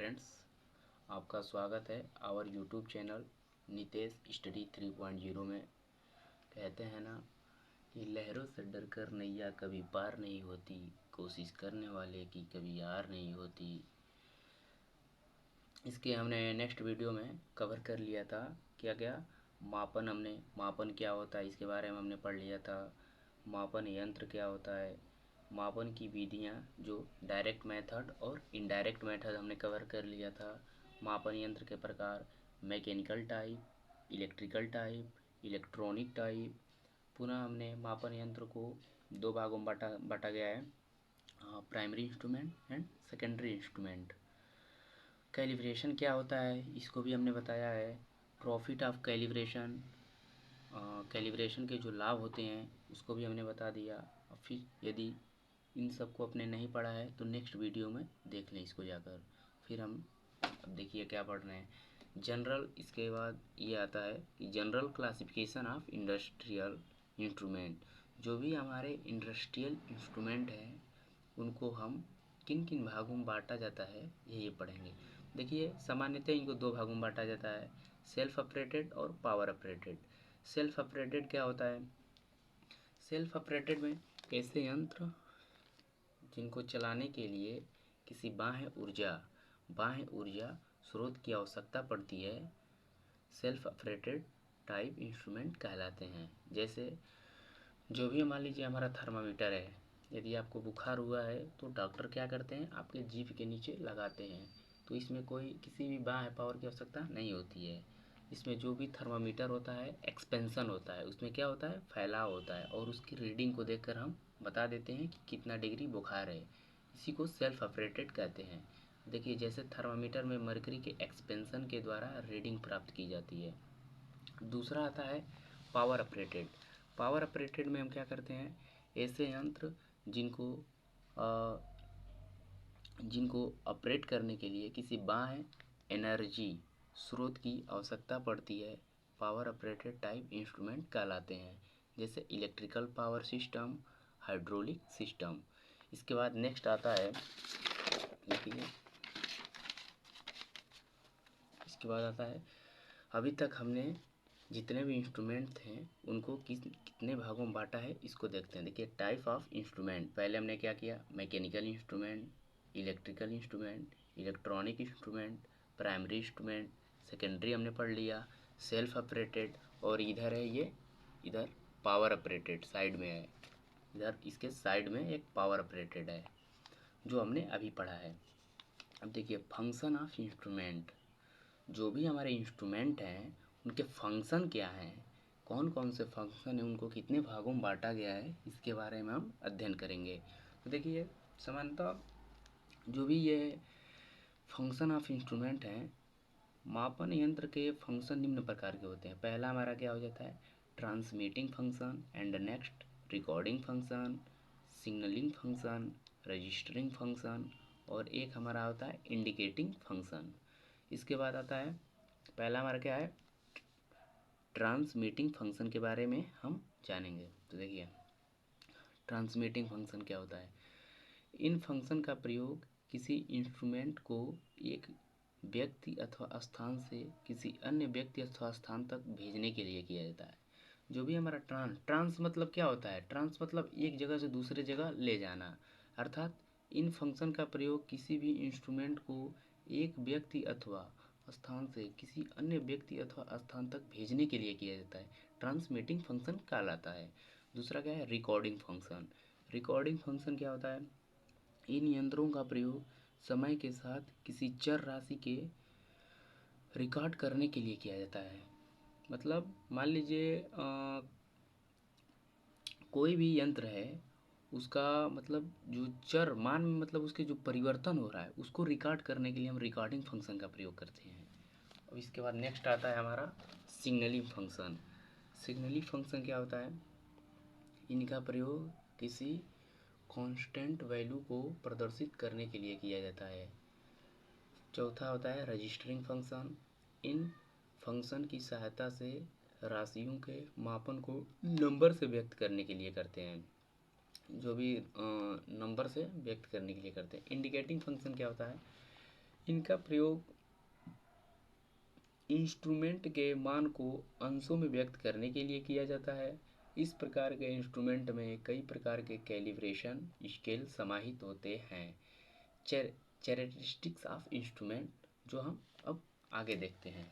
Friends, आपका स्वागत है our YouTube channel Nitesh study 3.0 में। कहते हैं ना कि लहरों से डरकर नैया कभी पार नहीं होती, कोशिश करने वाले की कभी हार नहीं होती। इसके हमने नेक्स्ट वीडियो में कवर कर लिया था। क्या मापन क्या होता है इसके बारे में हमने पढ़ लिया था। मापन यंत्र क्या होता है, मापन की विधियाँ जो डायरेक्ट मेथड और इनडायरेक्ट मेथड हमने कवर कर लिया था। मापन यंत्र के प्रकार mechanical type, electrical type, electronic type. पुनः हमने मापन यंत्र को दो भागों में बांटा गया है, primary instrument and secondary instrument. Calibration क्या होता है इसको भी हमने बताया है। प्रॉफिट ऑफ कैलिब्रेशन, कैलिब्रेशन के जो लाभ होते हैं उसको भी हमने बता दिया। और फिर यदि इन सबको अपने नहीं पढ़ा है तो नेक्स्ट वीडियो में देख लें इसको जाकर। फिर हम अब देखिए क्या पढ़ रहे हैं, जनरल। इसके बाद ये आता है कि general classification of industrial instrument. जो भी हमारे इंडस्ट्रियल इंस्ट्रूमेंट हैं उनको हम किन किन भागों में बांटा जाता है ये पढ़ेंगे। देखिए सामान्यतः इनको दो भागों में बांटा जाता है, सेल्फ ऑपरेटेड और पावर ऑपरेटेड। सेल्फ ऑपरेटेड क्या होता है, सेल्फ ऑपरेटेड में ऐसे यंत्र जिनको चलाने के लिए किसी बाह्य ऊर्जा स्रोत की आवश्यकता पड़ती है, सेल्फ ऑपरेटेड टाइप इंस्ट्रूमेंट कहलाते हैं। जैसे जो भी मान लीजिए हमारा थर्मामीटर है, यदि आपको बुखार हुआ है तो डॉक्टर क्या करते हैं, आपके जीभ के नीचे लगाते हैं। तो इसमें कोई किसी भी बाह्य पावर की आवश्यकता नहीं होती है। इसमें जो भी थर्मामीटर होता है एक्सपेंशन होता है, उसमें क्या होता है, फैलाव होता है, और उसकी रीडिंग को देखकर हम बता देते हैं कि कितना डिग्री बुखार है। इसी को सेल्फ ऑपरेटेड कहते हैं। देखिए जैसे थर्मामीटर में मरकरी के एक्सपेंशन के द्वारा रीडिंग प्राप्त की जाती है। दूसरा आता है पावर ऑपरेटेड। पावर ऑपरेटेड में हम क्या करते हैं, ऐसे यंत्र जिनको ऑपरेट करने के लिए किसी बाह्य एनर्जी स्रोत की आवश्यकता पड़ती है, पावर ऑपरेटेड टाइप इंस्ट्रूमेंट कहलाते हैं। जैसे electrical power system, hydraulic system. इसके बाद नेक्स्ट आता है, देखिए इसके बाद आता है, अभी तक हमने जितने भी इंस्ट्रूमेंट थे उनको कितने भागों में बांटा है इसको देखते हैं। देखिए टाइप ऑफ इंस्ट्रूमेंट, पहले हमने क्या किया, mechanical instrument, electrical instrument, electronic instrument, primary instrument, secondary हमने पढ़ लिया, सेल्फ ऑपरेटेड, और इधर है ये, इधर पावर ऑपरेटेड साइड में है, इधर इसके साइड में एक पावर ऑपरेटेड है जो हमने अभी पढ़ा है। अब देखिए फंक्शन ऑफ इंस्ट्रूमेंट, जो भी हमारे इंस्ट्रूमेंट हैं उनके फंक्शन क्या हैं, कौन कौन से फंक्शन हैं, उनको कितने भागों में बांटा गया है, इसके बारे में हम अध्ययन करेंगे। तो देखिए सामान्यतः जो भी ये फंक्शन ऑफ इंस्ट्रूमेंट हैं, मापन यंत्र के फंक्शन निम्न प्रकार के होते हैं। पहला हमारा क्या हो जाता है, transmitting function, and next recording function, signalling function, registering function, और एक हमारा होता है इंडिकेटिंग फंक्शन। इसके बाद आता है, पहला हमारा क्या है, ट्रांसमिटिंग फंक्शन के बारे में हम जानेंगे। तो देखिए ट्रांसमिटिंग फंक्शन क्या होता है, इन फंक्शन का प्रयोग किसी इंस्ट्रूमेंट को एक व्यक्ति अथवा स्थान से किसी अन्य व्यक्ति अथवा स्थान तक भेजने के लिए किया जाता है। जो भी हमारा ट्रांस मतलब क्या होता है, ट्रांस मतलब एक जगह से दूसरे जगह ले जाना। अर्थात इन फंक्शन का प्रयोग किसी भी इंस्ट्रूमेंट को एक व्यक्ति अथवा स्थान से किसी अन्य व्यक्ति अथवा स्थान तक भेजने के लिए किया जाता है, ट्रांसमिटिंग फंक्शन कहलाता है। दूसरा क्या है, रिकॉर्डिंग फंक्शन। रिकॉर्डिंग फंक्शन क्या होता है, इन यंत्रों का प्रयोग समय के साथ किसी चर राशि के रिकॉर्ड करने के लिए किया जाता है। मतलब मान लीजिए कोई भी यंत्र है, उसका मतलब जो चर मान में मतलब उसके जो परिवर्तन हो रहा है उसको रिकॉर्ड करने के लिए हम रिकॉर्डिंग फंक्शन का प्रयोग करते हैं। अब इसके बाद नेक्स्ट आता है हमारा सिग्नलिंग फंक्शन। सिग्नलिंग फंक्शन क्या होता है, इनका प्रयोग किसी कांस्टेंट वैल्यू को प्रदर्शित करने के लिए किया जाता है। चौथा होता है रजिस्टरिंग फंक्शन। इन फंक्शन की सहायता से राशियों के मापन को नंबर से व्यक्त करने के लिए करते हैं, जो भी नंबर से व्यक्त करने के लिए करते हैं। इंडिकेटिंग फंक्शन क्या होता है, इनका प्रयोग इंस्ट्रूमेंट के मान को अंशों में व्यक्त करने के लिए किया जाता है। इस प्रकार के इंस्ट्रूमेंट में कई प्रकार के कैलिब्रेशन स्केल समाहित होते हैं। कैरेक्टरिस्टिक्स ऑफ इंस्ट्रूमेंट, जो हम अब आगे देखते हैं।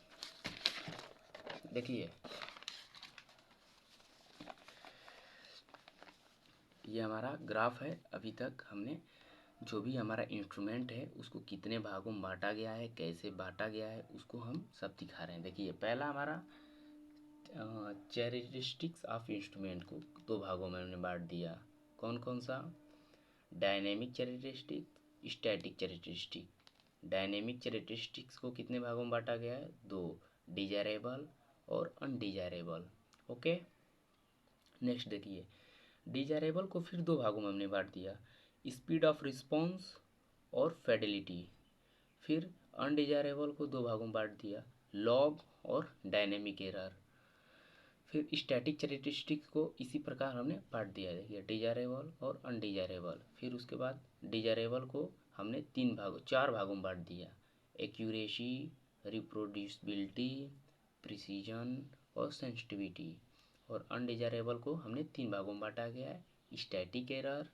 देखिए, ये हमारा ग्राफ है। अभी तक हमने जो भी हमारा इंस्ट्रूमेंट है उसको कितने भागों में बांटा गया है, कैसे बांटा गया है, उसको हम सब दिखा रहे हैं। देखिए, पहला हमारा कैरेक्टरिस्टिक्स ऑफ इंस्ट्रूमेंट को दो भागों में हमने बांट दिया। कौन कौन सा? Dynamic characteristic, static characteristic. Dynamic characteristics को कितने भागों में बांटा गया है? दो, डिजायरेबल और अनडिजायरेबल। ओके, नेक्स्ट देखिए, डिजायरेबल को फिर दो भागों में हमने बांट दिया, स्पीड ऑफ रिस्पॉन्स और फिडेलिटी। फिर अनडिजायरेबल को दो भागों में बांट दिया, लॉग और डायनेमिक एरर। फिर स्टैटिक कैरेक्टरिस्टिक्स को इसी प्रकार हमने बांट दिया है, डिजायरेबल और अनडिजायरेबल। फिर उसके बाद डिजायरेबल को हमने चार भागों में बांट दिया, एक्यूरेसी, रिप्रोड्यूसिबिलिटी, प्रिसीजन और सेंसिटिविटी। और अनडिजायरेबल को हमने तीन भागों में बांटा गया है, स्टैटिक एरर,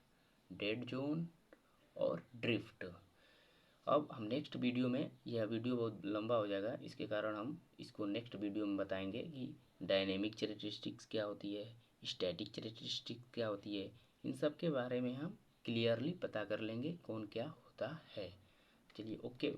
डेड जोन और ड्रिफ्ट। अब हम नेक्स्ट वीडियो में, यह वीडियो बहुत लंबा हो जाएगा, इसके कारण हम इसको नेक्स्ट वीडियो में बताएंगे कि डायनेमिक कैरेक्टरिस्टिक्स क्या होती है, स्टैटिक कैरेक्टरिस्टिक्स क्या होती है। इन सब के बारे में हम क्लियरली पता कर लेंगे कौन क्या होता है। चलिए, ओके।